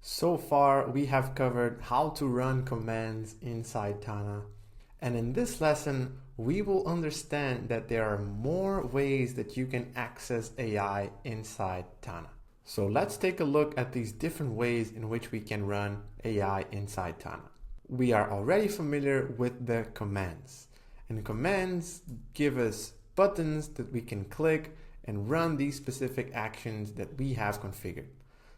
So far, we have covered how to run commands inside Tana. And in this lesson, we will understand that there are more ways that you can access AI inside Tana. So let's take a look at these different ways in which we can run AI inside Tana. We are already familiar with the commands. And commands give us buttons that we can click and run these specific actions that we have configured.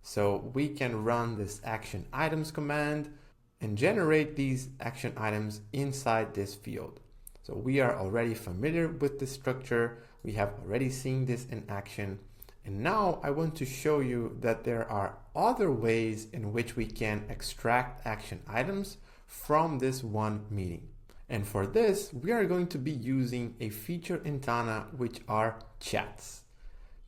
So we can run this action items command and generate these action items inside this field. So we are already familiar with this structure. We have already seen this in action. And now I want to show you that there are other ways in which we can extract action items from this one meeting. And for this, we are going to be using a feature in Tana, which are chats.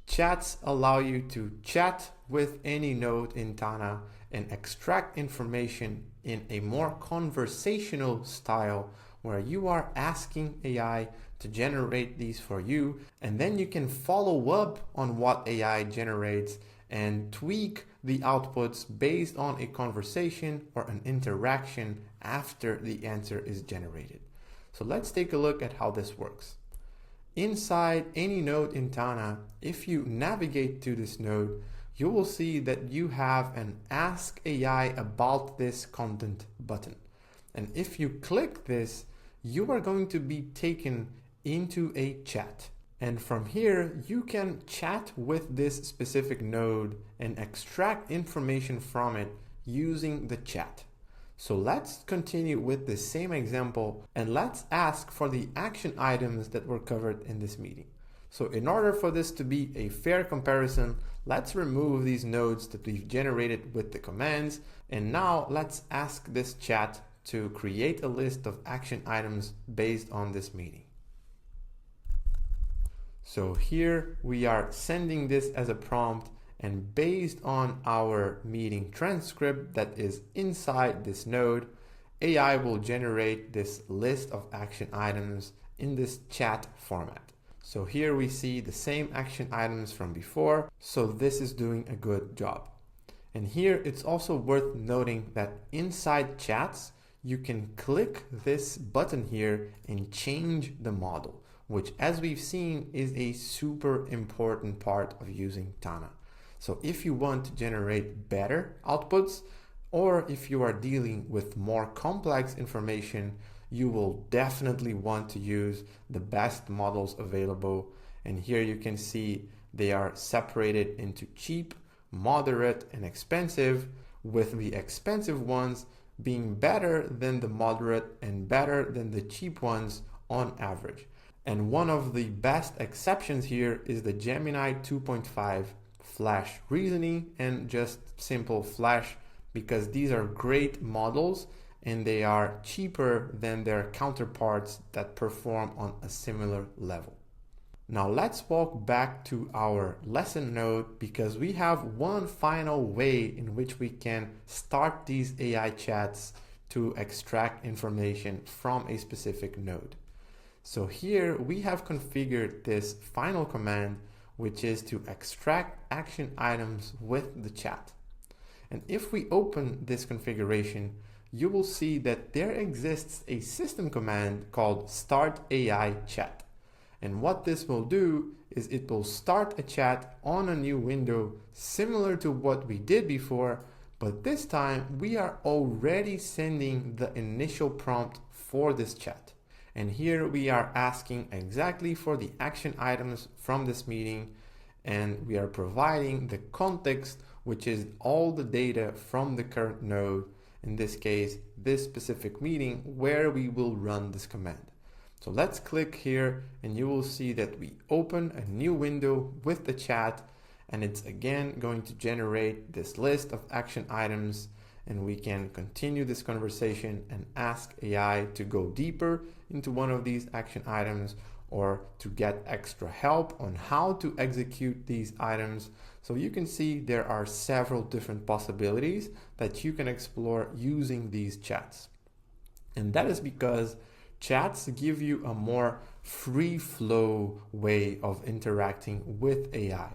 Chats allow you to chat with any node in Tana and extract information in a more conversational style where you are asking AI to generate these for you, and then you can follow up on what AI generates and tweak the outputs based on a conversation or an interaction after the answer is generated. So let's take a look at how this works. Inside any node in Tana, if you navigate to this node, you will see that you have an Ask AI About This Content button. And if you click this, you are going to be taken into a chat. And from here, you can chat with this specific node and extract information from it using the chat. So let's continue with the same example and let's ask for the action items that were covered in this meeting. So in order for this to be a fair comparison, let's remove these nodes that we've generated with the commands. And now let's ask this chat to create a list of action items based on this meeting. So here we are sending this as a prompt, and based on our meeting transcript that is inside this node, AI will generate this list of action items in this chat format. So here we see the same action items from before, so this is doing a good job. And here it's also worth noting that inside chats, you can click this button here and change the model, which as we've seen is a super important part of using Tana. So if you want to generate better outputs, or if you are dealing with more complex information, you will definitely want to use the best models available. And here you can see they are separated into cheap, moderate, and expensive, with the expensive ones being better than the moderate and better than the cheap ones on average. And one of the best exceptions here is the Gemini 2.5 Flash reasoning and just simple Flash, because these are great models and they are cheaper than their counterparts that perform on a similar level. Now let's walk back to our lesson node, because we have one final way in which we can start these AI chats to extract information from a specific node. So here we have configured this final command, which is to extract action items with the chat. And if we open this configuration, you will see that there exists a system command called Start AI Chat. And what this will do is it will start a chat on a new window similar to what we did before, but this time we are already sending the initial prompt for this chat. And here we are asking exactly for the action items from this meeting, and we are providing the context, which is all the data from the current node, in this case, this specific meeting where we will run this command. So let's click here and you will see that we open a new window with the chat, and it's again going to generate this list of action items, and we can continue this conversation and ask AI to go deeper into one of these action items or to get extra help on how to execute these items. So you can see there are several different possibilities that you can explore using these chats. And that is because chats give you a more free flow way of interacting with AI,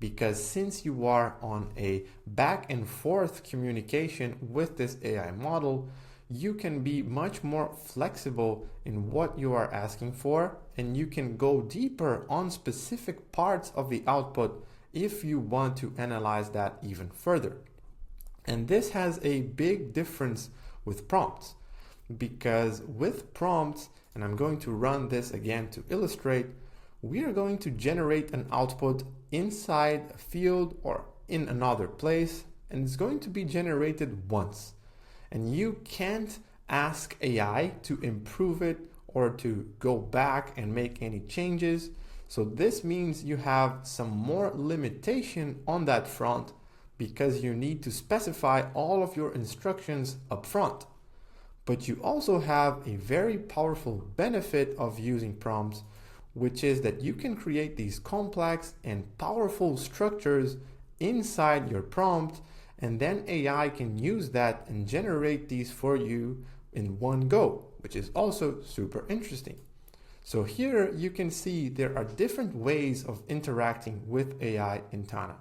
because since you are on a back and forth communication with this AI model, you can be much more flexible in what you are asking for, and you can go deeper on specific parts of the output if you want to analyze that even further. And this has a big difference with prompts, because with prompts, and I'm going to run this again to illustrate, we are going to generate an output inside a field or in another place, and it's going to be generated once. And you can't ask AI to improve it or to go back and make any changes. So this means you have some more limitation on that front, because you need to specify all of your instructions up front. But you also have a very powerful benefit of using prompts, which is that you can create these complex and powerful structures inside your prompt, and then AI can use that and generate these for you in one go, which is also super interesting. So here you can see there are different ways of interacting with AI in Tana.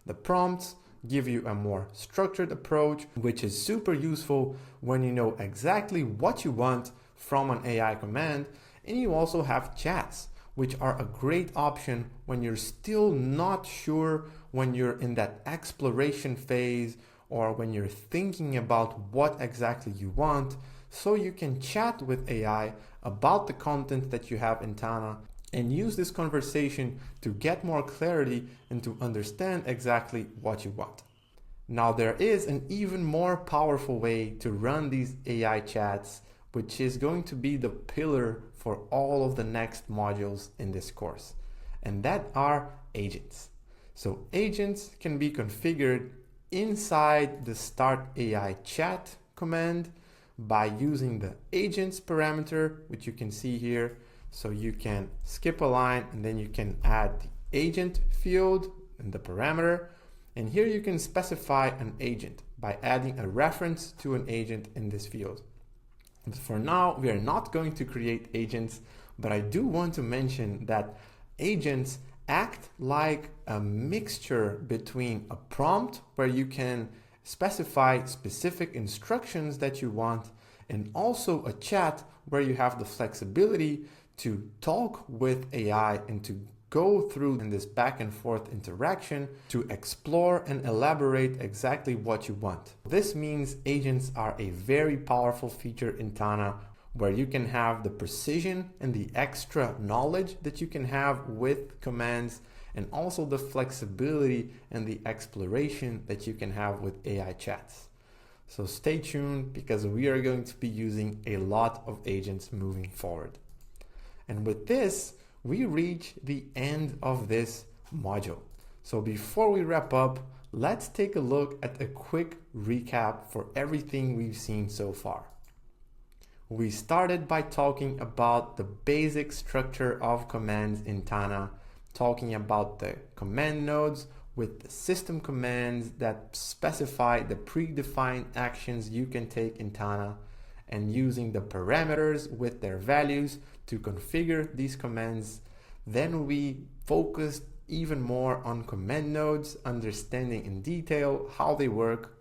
The prompts give you a more structured approach, which is super useful when you know exactly what you want from an AI command. And you also have chats, which are a great option when you're still not sure, when you're in that exploration phase, or when you're thinking about what exactly you want. So you can chat with AI about the content that you have in Tana and use this conversation to get more clarity and to understand exactly what you want. Now there is an even more powerful way to run these AI chats, which is going to be the pillar for all of the next modules in this course, and that are agents. So agents can be configured inside the start AI chat command by using the agents parameter, which you can see here. So you can skip a line and then you can add the agent field in the parameter. And here you can specify an agent by adding a reference to an agent in this field. But for now, we are not going to create agents, but I do want to mention that agents act like a mixture between a prompt where you can specify specific instructions that you want, and also a chat where you have the flexibility to talk with AI and to go through in this back and forth interaction to explore and elaborate exactly what you want. This means agents are a very powerful feature in Tana, where you can have the precision and the extra knowledge that you can have with commands, and also the flexibility and the exploration that you can have with AI chats. So stay tuned, because we are going to be using a lot of agents moving forward. And with this, we reach the end of this module. So before we wrap up, let's take a look at a quick recap for everything we've seen so far. We started by talking about the basic structure of commands in Tana, talking about the command nodes with the system commands that specify the predefined actions you can take in Tana, and using the parameters with their values to configure these commands. Then we focused even more on command nodes, understanding in detail how they work.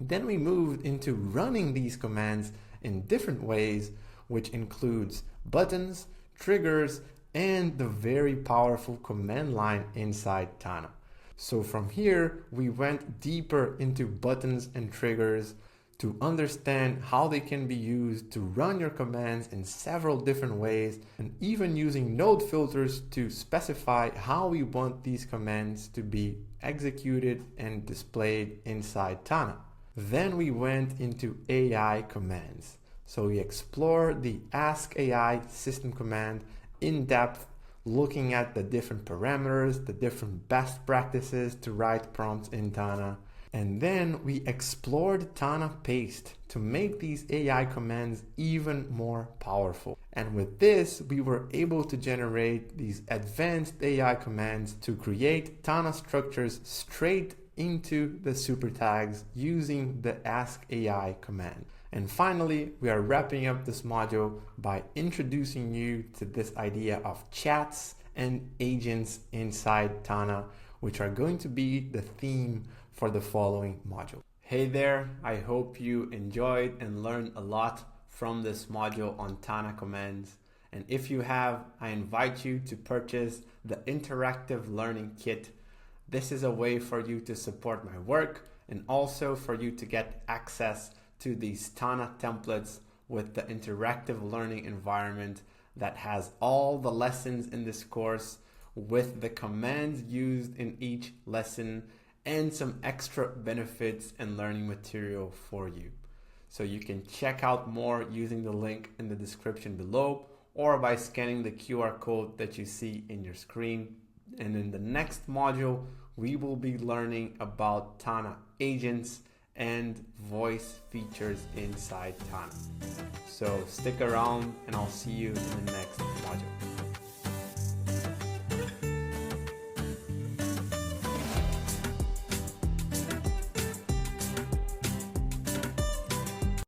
Then we moved into running these commands in different ways, which includes buttons, triggers, and the very powerful command line inside Tana. So from here, we went deeper into buttons and triggers to understand how they can be used to run your commands in several different ways, and even using node filters to specify how we want these commands to be executed and displayed inside Tana. Then we went into AI commands. So we explored the Ask AI system command in depth, looking at the different parameters, the different best practices to write prompts in Tana. And then we explored Tana Paste to make these AI commands even more powerful. And with this, we were able to generate these advanced AI commands to create Tana structures straight into the super tags using the Ask AI command. And finally, we are wrapping up this module by introducing you to this idea of chats and agents inside Tana, which are going to be the theme for the following module. Hey there, I hope you enjoyed and learned a lot from this module on Tana Commands. And if you have, I invite you to purchase the interactive learning kit. This is a way for you to support my work and also for you to get access to these Tana templates with the interactive learning environment that has all the lessons in this course with the commands used in each lesson and some extra benefits and learning material for you. So you can check out more using the link in the description below or by scanning the QR code that you see in your screen. And in the next module, we will be learning about Tana agents and voice features inside Tana. So stick around and I'll see you in the next module.